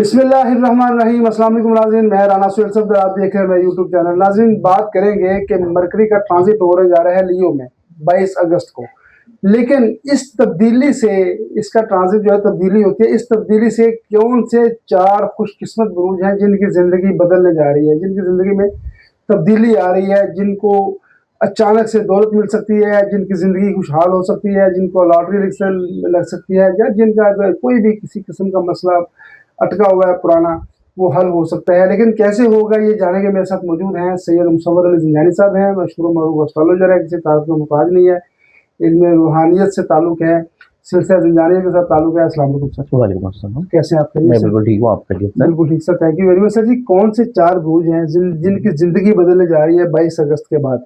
बिस्मिल्लाहिर्रहमानिर्रहीम। अस्सलाम वालेकुम नाज़रीन, मैं राना सुहेल सफदर, आप देख रहे हैं मेरा यूट्यूब चैनल। नाज़रीन, बात करेंगे कि मरकरी का ट्रांजिट होने जा रहा है लियो में 22 अगस्त को, लेकिन इस तब्दीली से, इसका ट्रांजिट जो है तब्दीली होती है, इस तब्दीली से कौन से 4 खुशकिस्मत बुरूज हैं जिनकी ज़िंदगी बदलने जा रही है, जिनकी ज़िंदगी में तब्दीली आ रही है, जिनको अचानक से दौलत मिल सकती है, जिनकी ज़िंदगी खुशहाल हो सकती है, जिनको लॉटरी लग सकती है, या जिनका कोई भी किसी किस्म का मसला अटका हुआ है पुराना, वो हल हो सकता है। लेकिन कैसे होगा ये जानेंगे। मेरे साथ मौजूद हैं सैयद मुसव्वर अली ज़िंजानी साहब हैं, मशहूर मरूफ एस्ट्रोलॉजर है, किसी तारुफ का मुताज नहीं है, इनमें रूहानियत से ताल्लुक़ है, सिलसिला ज़िंजानिया के साथ ताल्लुक़ है। अस्सलाम वालेकुम सर। वालेकुम अस्सलाम। कैसे हैं आप? मैं बिल्कुल ठीक हूँ, आप कहिए सर। बिल्कुल ठीक sir, thank you very much. Sir ji, कौन से 4 बुरूज हैं जिनकी ज़िंदगी बदलने जा रही है 22 अगस्त के बाद?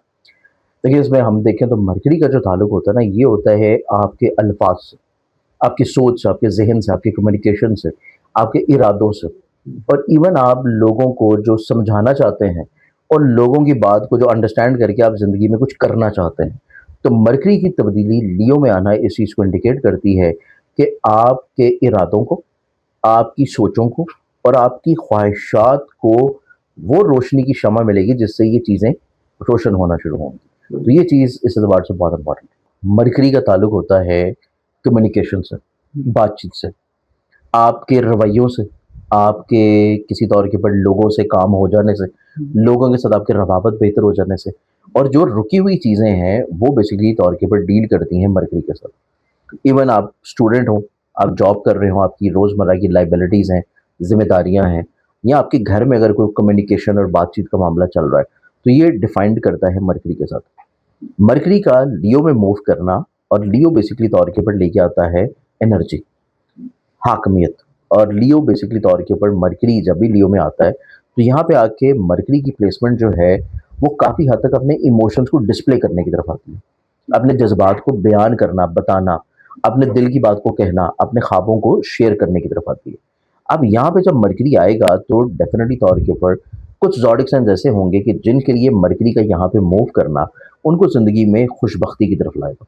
देखिए, इसमें हम देखें तो मरकरी का जो ताल्लुक होता है ना, ये होता है आपके अल्फाज से, आपकी सोच से, आपके जहन से, आपके कम्युनिकेशन से, आपके इरादों से, और इवन आप लोगों को जो समझाना चाहते हैं और लोगों की बात को जो अंडरस्टैंड करके आप ज़िंदगी में कुछ करना चाहते हैं। तो मरकरी की तब्दीली लियो में आना इस चीज़ को इंडिकेट करती है कि आपके इरादों को, आपकी सोचों को और आपकी ख्वाहिशात को वो रोशनी की शमा मिलेगी जिससे ये चीज़ें रोशन होना शुरू होंगी। तो ये चीज़ इस एतबार से बहुत इंपॉर्टेंट है। मरकरी का ताल्लुक होता है कम्युनिकेशन से, बातचीत से, आपके रवैयों से, आपके किसी तौर के ऊपर लोगों से काम हो जाने से, लोगों के साथ आपकी रवाबत बेहतर हो जाने से, और जो रुकी हुई चीज़ें हैं वो बेसिकली तौर के ऊपर डील करती हैं मरकरी के साथ। इवन आप स्टूडेंट हो, आप जॉब कर रहे हो, आपकी रोज़मर्रा की लाइबिलिटीज़ हैं, जिम्मेदारियाँ हैं, या आपके घर में अगर कोई कम्युनिकेशन और बातचीत का मामला चल रहा है, तो ये डिफाइंड करता है मरकरी के साथ। मरकरी का लियो में मूव करना, और लियो बेसिकली तौर के ऊपर लेके आता है एनर्जी, हाकमियत। और लियो बेसिकली तौर के ऊपर मरकरी जब भी लियो में आता है तो यहाँ पे आके मरकरी की प्लेसमेंट जो है वो काफ़ी हद तक अपने इमोशंस को डिस्प्ले करने की तरफ आती है, अपने जज्बात को बयान करना, बताना, अपने दिल की बात को कहना, अपने ख्वाबों को शेयर करने की तरफ आती है। अब यहाँ पे जब मरकरी आएगा तो डेफिनेटली तौर के ऊपर कुछ ज़ोडिक साइंस ऐसे होंगे कि जिनके लिए मरकरी का यहाँ पे मूव करना उनको ज़िंदगी में खुशबख्ती की तरफ लाएगा।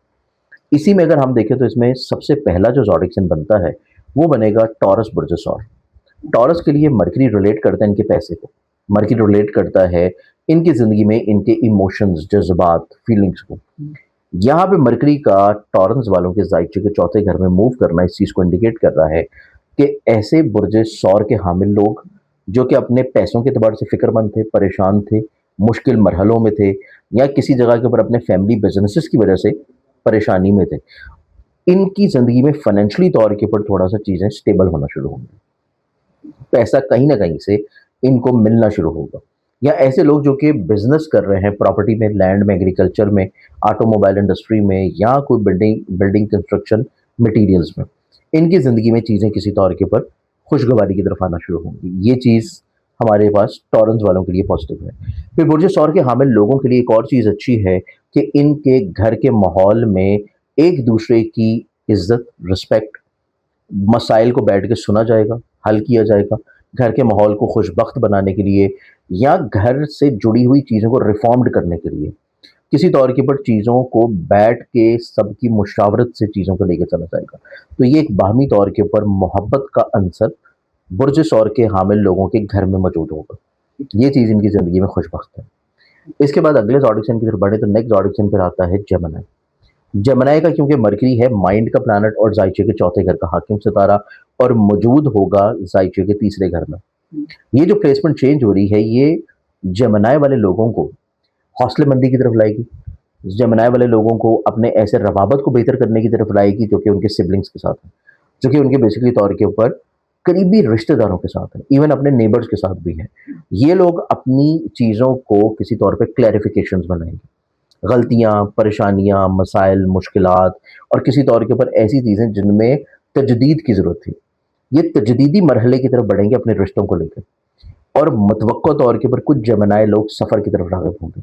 इसी में अगर हम देखें तो इसमें सबसे पहला जो ज़ोडिक साइन बनता है वो बनेगा टॉरस बुर्ज सौर। टॉरस के लिए मरकरी रिलेट करता है इनके पैसे को, मरकरी रिलेट करता है इनकी ज़िंदगी में इनके इमोशंस, जज्बात, फीलिंग्स को। यहाँ पे मरकरी का टॉरस वालों के ज़ायचे के चौथे घर में मूव करना इस चीज़ को इंडिकेट कर रहा है कि ऐसे बुर्ज सौर के हामिल लोग जो कि अपने पैसों के एतबार से फ़िक्रमंद थे, परेशान थे, मुश्किल मरहलों में थे, या किसी जगह के ऊपर अपने फैमिली बिजनेसेस की वजह से परेशानी में थे, इनकी ज़िंदगी में फाइनेंशियली तौर के ऊपर थोड़ा सा चीज़ें स्टेबल होना शुरू होंगी, पैसा कहीं ना कहीं से इनको मिलना शुरू होगा। या ऐसे लोग जो कि बिजनेस कर रहे हैं प्रॉपर्टी में, लैंड में, एग्रीकल्चर में, ऑटोमोबाइल इंडस्ट्री में, या कोई बिल्डिंग कंस्ट्रक्शन मटेरियल्स में, इनकी ज़िंदगी में चीज़ें किसी तौर के ऊपर खुशगवारी की तरफ आना शुरू होंगी। ये चीज़ हमारे पास टॉरेंस वालों के लिए पॉजिटिव है। फिर बुर्ज सौर के हामिल लोगों के लिए एक और चीज़ अच्छी है कि इनके घर के माहौल में एक दूसरे की इज्जत, रिस्पेक्ट, मसाइल को बैठ के सुना जाएगा, हल किया जाएगा। घर के माहौल को खुशबख्त बनाने के लिए या घर से जुड़ी हुई चीज़ों को रिफॉर्म्ड करने के लिए किसी तौर के ऊपर चीज़ों को बैठ के सबकी मुशावरत से चीज़ों को लेकर चला जाएगा। तो ये एक बाहमी तौर के ऊपर मोहब्बत का अंसर बुर्ज सौर के हामिल लोगों के घर में मौजूद होगा। ये चीज़ इनकी ज़िंदगी में खुशबख्त है। इसके बाद अगले ज़ोडिक साइन की तरफ बढ़े तो नेक्स्ट ज़ोडिक साइन पर आता है जेमिनी। जेमिनी का क्योंकि मरकरी है माइंड का प्लैनेट और ज़ायचे के चौथे घर का हाकिम सितारा, और मौजूद होगा ज़ायचे के तीसरे घर में। ये जो प्लेसमेंट चेंज हो रही है ये जेमिनी वाले लोगों को हौसलेमंदी की तरफ लाएगी, जेमिनी वाले लोगों को अपने ऐसे रवाबत को बेहतर करने की तरफ लाएगी जो कि उनके सिबलिंग्स के साथ है, जो कि उनके बेसिकली तौर के ऊपर करीबी रिश्तेदारों के साथ है, इवन अपने नेबर्स के साथ भी है। ये लोग अपनी चीज़ों को किसी तौर पे क्लैरिफिकेशंस बनाएंगे, गलतियाँ, परेशानियाँ, मसाइल, मुश्किलात, और किसी तौर के ऊपर ऐसी चीज़ें जिनमें तजदीद की ज़रूरत थी, ये तजदीदी मरहले की तरफ बढ़ेंगे अपने रिश्तों को लेकर। और मतवक्को तौर के ऊपर कुछ जेमिनी लोग सफ़र की तरफ राग़िब होंगे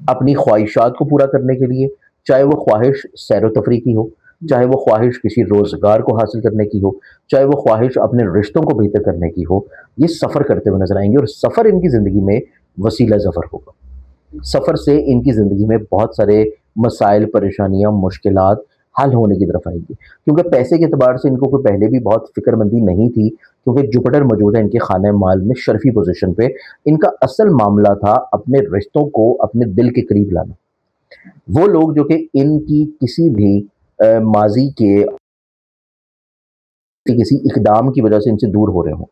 अपनी ख्वाहिशात को पूरा करने के लिए, चाहे वो ख्वाहिश सैर व तफरी की हो, चाहे वो ख्वाहिश किसी रोज़गार को हासिल करने की हो, चाहे वो ख्वाहिश अपने रिश्तों को बेहतर करने की हो। ये सफ़र करते हुए नजर आएंगे, और सफ़र इनकी ज़िंदगी में वसीला ज़फ़र होगा। सफ़र से इनकी ज़िंदगी में बहुत सारे मसाइल, परेशानियाँ, मुश्किलात حل ہونے کی طرف آئیں گے، کیونکہ پیسے کے اعتبار سے ان کو کوئی پہلے بھی بہت فکر مندی نہیں تھی، کیونکہ جوپٹر موجود ہے ان کے خانہ مال میں شرفی پوزیشن پہ. ان کا اصل معاملہ تھا اپنے رشتوں کو اپنے دل کے قریب لانا. وہ لوگ جو کہ ان کی کسی بھی ماضی کے کسی اقدام کی وجہ سے ان سے دور ہو رہے ہوں،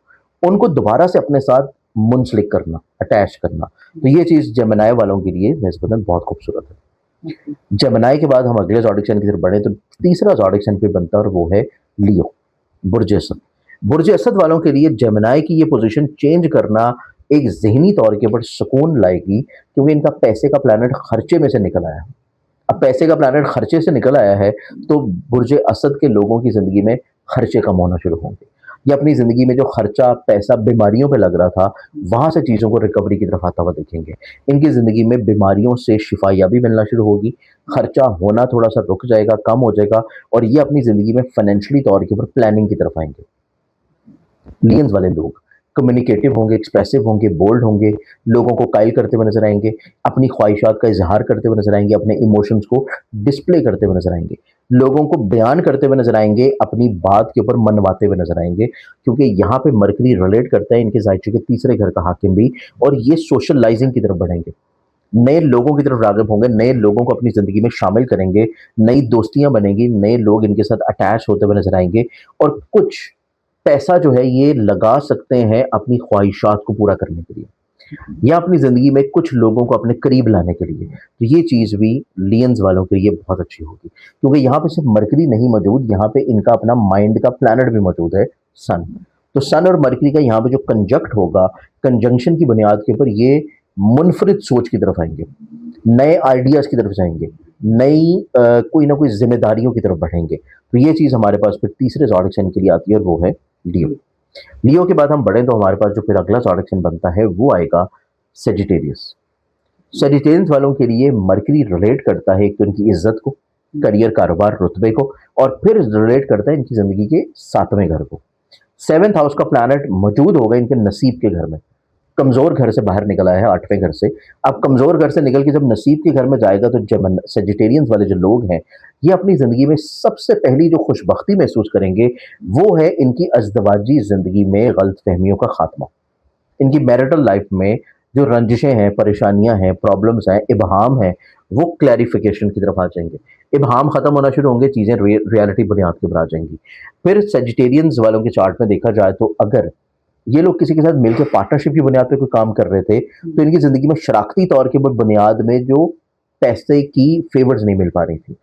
ان کو دوبارہ سے اپنے ساتھ منسلک کرنا، اٹیچ کرنا. تو یہ چیز جیمنائی والوں کے لیے نسبتاً بہت خوبصورت ہے. جیمنائی کے بعد ہم اگلے زوڈک سائن کی طرف بڑھیں تو تیسرا زوڈک سائن پہ بنتا ہے اور وہ ہے لیو، برج اسد. برج اسد والوں کے لیے جیمنائی کی یہ پوزیشن چینج کرنا ایک ذہنی طور کے اوپر سکون لائے گی، کیونکہ ان کا پیسے کا پلانٹ خرچے میں سے نکل آیا. اب پیسے کا پلانٹ خرچے سے نکل آیا ہے تو برج اسد کے لوگوں کی زندگی میں خرچے کم ہونا شروع ہوں گے. یہ اپنی زندگی میں جو خرچہ پیسہ بیماریوں پہ لگ رہا تھا وہاں سے چیزوں کو ریکوری کی طرف آتا ہوا دیکھیں گے. ان کی زندگی میں بیماریوں سے شفا یابی ملنا شروع ہوگی، خرچہ ہونا تھوڑا سا رک جائے گا، کم ہو جائے گا، اور یہ اپنی زندگی میں فائنینشلی طور کے اوپر پلاننگ کی طرف آئیں گے. لینز والے لوگ کمیونیکیٹو ہوں گے، ایکسپریسو ہوں گے، بولڈ ہوں گے، لوگوں کو قائل کرتے ہوئے نظر آئیں گے، اپنی خواہشات کا اظہار کرتے ہوئے نظر آئیں گے، اپنے ایموشنز کو ڈسپلے کرتے ہوئے نظر آئیں گے، لوگوں کو بیان کرتے ہوئے نظر آئیں گے، اپنی بات کے اوپر منواتے ہوئے نظر آئیں گے، کیونکہ یہاں پہ مرکری ریلیٹ کرتا ہے ان کے زائچے کے تیسرے گھر کا حاکم بھی، اور یہ سوشلائزنگ کی طرف بڑھیں گے، نئے لوگوں کی طرف راغب ہوں گے، نئے لوگوں کو اپنی زندگی میں شامل کریں گے، نئی دوستیاں بنیں گی، نئے لوگ ان کے ساتھ اٹیچ ہوتے ہوئے نظر آئیں گے، اور کچھ پیسہ جو ہے یہ لگا سکتے ہیں اپنی خواہشات کو پورا کرنے کے لیے یا اپنی زندگی میں کچھ لوگوں کو اپنے قریب لانے کے لیے. تو یہ چیز بھی لینز والوں کے لیے بہت اچھی ہوگی، کیونکہ یہاں پہ صرف مرکری نہیں موجود، یہاں پہ ان کا اپنا مائنڈ کا پلانٹ بھی موجود ہے، سن. تو سن اور مرکری کا یہاں پہ جو کنجکٹ ہوگا، کنجنکشن کی بنیاد کے اوپر یہ منفرد سوچ کی طرف آئیں گے، نئے آئیڈیاز کی طرف جائیں گے، نئی کوئی نہ کوئی ذمہ داریوں کی طرف بڑھیں گے. تو یہ چیز ہمارے پاس پھر تیسرے زوڈک سائن کے لیے آتی ہے اور وہ ہے لیو. لیو کے بعد ہم بڑھیں تو ہمارے پاس جو پھر اگلا زوڈک سائن بنتا ہے وہ آئے گا سیجیٹیریس. سیجیٹیرینس والوں کے لیے مرکری ریلیٹ کرتا ہے ایک تو ان کی عزت کو، کریئر، کاروبار، رتبے کو، اور پھر ریلیٹ کرتا ہے ان کی زندگی کے 7ویں گھر کو. 7th ہاؤس کا پلانٹ موجود ہوگا ان کے نصیب کے گھر میں، کمزور گھر سے باہر نکل آیا ہے 8ویں گھر سے. اب کمزور گھر سے نکل کے جب نصیب کے گھر میں جائے گا تو سیجیٹیرینس والے جو لوگ ہیں یہ اپنی زندگی میں سب سے پہلی جو خوش بختی محسوس کریں گے وہ ہے ان کی ازدواجی زندگی میں غلط فہمیوں کا خاتمہ. ان کی میرٹل لائف میں جو رنجشیں ہیں، پریشانیاں ہیں، پرابلمس ہیں، ابہام ہیں، وہ کلیریفیکیشن کی طرف آ جائیں گے. ابہام ختم ہونا شروع ہوں گے، چیزیں ریالٹی بنیاد کے اوپر آ جائیں گی. پھر سیجیٹیرینز والوں کے چارٹ میں دیکھا جائے تو اگر یہ لوگ کسی کے ساتھ مل کے پارٹنرشپ کی بنیاد پہ کوئی کام کر رہے تھے تو ان کی زندگی میں شراکتی طور کے بنیاد میں جو پیسے کی فیورز نہیں مل پا رہی تھی،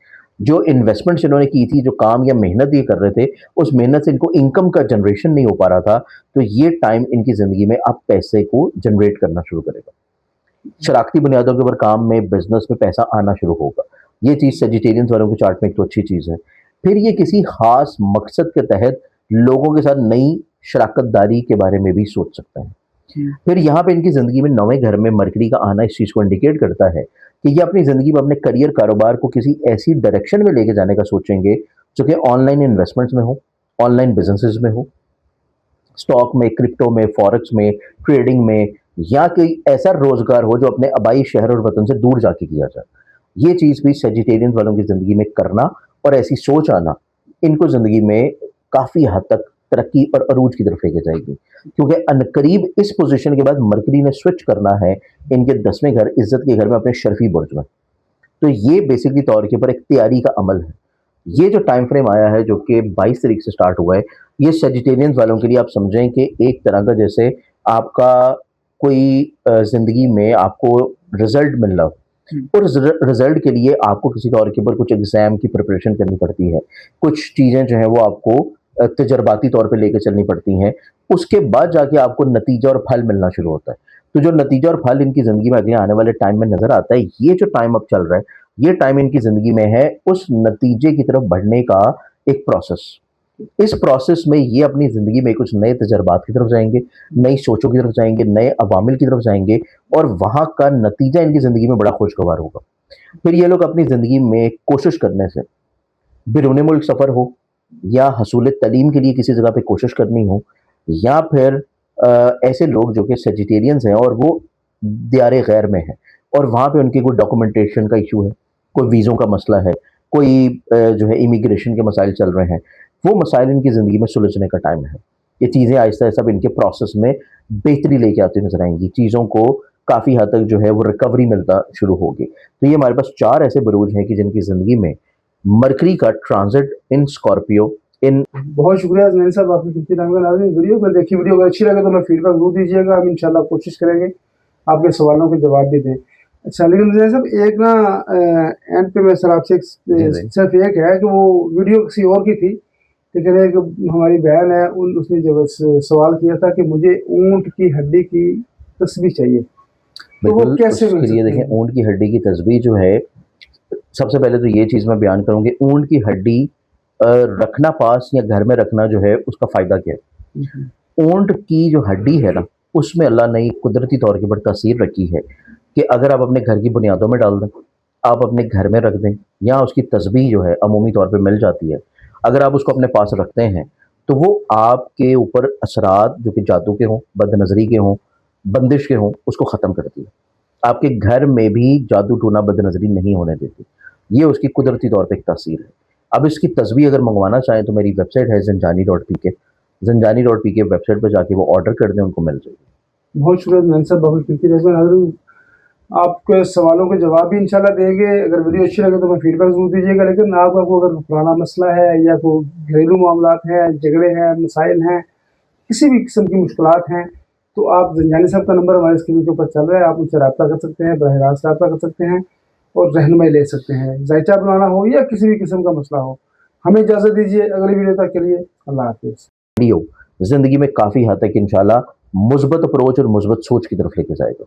جو انویسٹمنٹس انہوں نے کی تھی، جو کام یا محنت یہ کر رہے تھے اس محنت سے ان کو انکم کا جنریشن نہیں ہو پا رہا تھا، تو یہ ٹائم ان کی زندگی میں اب پیسے کو جنریٹ کرنا شروع کرے گا. شراکتی بنیادوں کے اوپر کام میں، بزنس میں پیسہ آنا شروع ہوگا. یہ چیز سیجیٹیرینز والوں کے چارٹ میں ایک تو اچھی چیز ہے. پھر یہ کسی خاص مقصد کے تحت لوگوں کے ساتھ نئی شراکت داری کے بارے میں بھی سوچ سکتا ہے. پھر یہاں پہ ان کی زندگی میں 9ویں گھر میں مرکری کا آنا اس چیز کو انڈیکیٹ کرتا ہے کہ یہ اپنی زندگی میں اپنے کریئر، کاروبار کو کسی ایسی ڈائریکشن میں لے کے جانے کا سوچیں گے جو کہ آن لائن انویسٹمنٹس میں ہو، آن لائن بزنسز میں ہو، اسٹاک میں، کرپٹو میں، فورکس میں، ٹریڈنگ میں، یا کوئی ایسا روزگار ہو جو اپنے آبائی شہر اور وطن سے دور جا کے کیا جائے. یہ چیز بھی سیجیٹیرینز والوں کی زندگی میں کرنا اور ایسی سوچ آنا ان کو زندگی میں کافی حد تک ترقی اور عروج کی طرف لے کے جائے گی، کیونکہ عنقریب اس پوزیشن کے بعد مرکری نے سوئچ کرنا ہے ان کے 10ویں گھر، عزت کے گھر میں، اپنے شرفی برج میں. تو یہ بیسکلی طور کے اوپر ایک تیاری کا عمل ہے. یہ جو ٹائم فریم آیا ہے جو کہ 22 تاریخ سے سٹارٹ ہوا ہے، یہ سیجیٹیرینز والوں کے لیے آپ سمجھیں کہ ایک طرح کا جیسے آپ کا کوئی زندگی میں آپ کو رزلٹ مل رہا ہو، اور رزلٹ کے لیے آپ کو کسی طور کے اوپر کچھ ایگزام کی پریپریشن کرنی پڑتی ہے، کچھ چیزیں جو ہیں وہ آپ کو تجرباتی طور پہ لے کے چلنی پڑتی ہیں، اس کے بعد جا کے آپ کو نتیجہ اور پھل ملنا شروع ہوتا ہے. تو جو نتیجہ اور پھل ان کی زندگی میں اگلے آنے والے ٹائم میں نظر آتا ہے، یہ جو ٹائم اب چل رہا ہے یہ ٹائم ان کی زندگی میں ہے اس نتیجے کی طرف بڑھنے کا ایک پروسیس. اس پروسیس میں یہ اپنی زندگی میں کچھ نئے تجربات کی طرف جائیں گے، نئی سوچوں کی طرف جائیں گے، نئے عوامل کی طرف جائیں گے، اور وہاں کا نتیجہ ان کی زندگی میں بڑا خوشگوار ہوگا. پھر یہ لوگ اپنی زندگی میں کوشش کرنے سے، بیرون ملک سفر ہو یا حصول تعلیم کے لیے کسی جگہ پہ کوشش کرنی ہو، یا پھر ایسے لوگ جو کہ سیجیٹیرینز ہیں اور وہ دیار غیر میں ہیں اور وہاں پہ ان کی کوئی ڈاکومنٹیشن کا ایشو ہے، کوئی ویزوں کا مسئلہ ہے، कोई जो है इमिग्रेशन के मसाइल चल रहे हैं, वो मसाइल इनकी ज़िंदगी में सुलझने का टाइम है। ये चीज़ें आहिस्ता आहिस्ता अब इनके प्रोसेस में बेहतरी लेके आती नजर आएंगी, चीज़ों को काफ़ी हद तक जो है वो रिकवरी मिलता शुरू होगी। तो ये हमारे पास 4 ऐसे बुरूज हैं कि जिनकी ज़िंदगी में मरकरी का ट्रांजिट इन स्कॉर्पियो इन बहुत शुक्रिया जैन साहब, आपकी कीमती टाइम का नाज़रीन। वीडियो को देखिए, वीडियो अगर अच्छी लगे तो मैं फीडबैक जरूर दीजिएगा, हम इंशाल्लाह कोशिश करेंगे आपके सवालों के जवाब भी दें। अच्छा, लेकिन जैन साहब एक ना एंड पे मैं सर आपसे जी। सिर्फ एक है कि वो वीडियो किसी और की थी, लेकिन एक हमारी बहन है उसने जब सवाल किया था कि मुझे ऊँट की हड्डी की तस्वीर चाहिए, तो वो बिल्कुल कैसे मिल उसके लिए सकती देखें, है? ऊँट की हड्डी की तस्बीह जो है, सबसे पहले तो ये चीज़ मैं बयान करूँगी, ऊँट की हड्डी रखना पास या घर में रखना जो है उसका फ़ायदा क्या है? ऊँट की जो हड्डी है ना, उसमें अल्लाह ने एक कुदरती तौर के ऊपर तासीर रखी है कि अगर आप अपने घर की बुनियादों में डाल दें, आप अपने घर में रख दें, या उसकी तस्बीह जो है अमूमी तौर पे मिल जाती है, अगर आप उसको अपने पास रखते हैं, तो वो आपके ऊपर असरात जो कि जादू के हों, बदनज़री के हों, बंदिश के हों, उसको ख़त्म करती है। आपके घर में भी जादू टोना बदनज़री नहीं होने देती। ये उसकी कुदरती तौर पे एक तासीर है। अब इसकी तस्वीर अगर मंगवाना चाहें तो मेरी वेबसाइट है ज़ंजानी.pk, ज़ंजानी.pk वेबसाइट पे जाके वो ऑर्डर कर दें, उनको मिल जाएगी। बहुत शुक्रिया जैन साहब, आपकी कीमती टाइम का नाज़रीन। आपके सवालों के जवाब भी इंशाल्लाह देंगे। अगर वीडियो अच्छी लगे तो मैं फीडबैक ज़रूर दीजिएगा, लेकिन आपको अगर पुराना मसला है या कोई घरेलू मामलात हैं, झगड़े हैं, मसाइल हैं, किसी भी किस्म की मुश्किलात हैं, तो आप ज़ंजानी साहब का नंबर हमारी स्क्रीन के ऊपर चल रहा है, आप उनसे रब्ता कर सकते हैं, बराह रास्त रब्ता कर सकते हैं और रहनुमाई ले सकते हैं। जायचा बनाना हो या किसी भी किस्म का मसला हो। हमें इजाज़त दीजिए, अगली वीडियो तक के लिए अल्लाह हाफ़िज़। वीडियो ज़िंदगी में काफ़ी हद तक इंशाल्लाह मुस्बत अप्रोच और मुस्बत सोच की तरफ लेके जाएगा।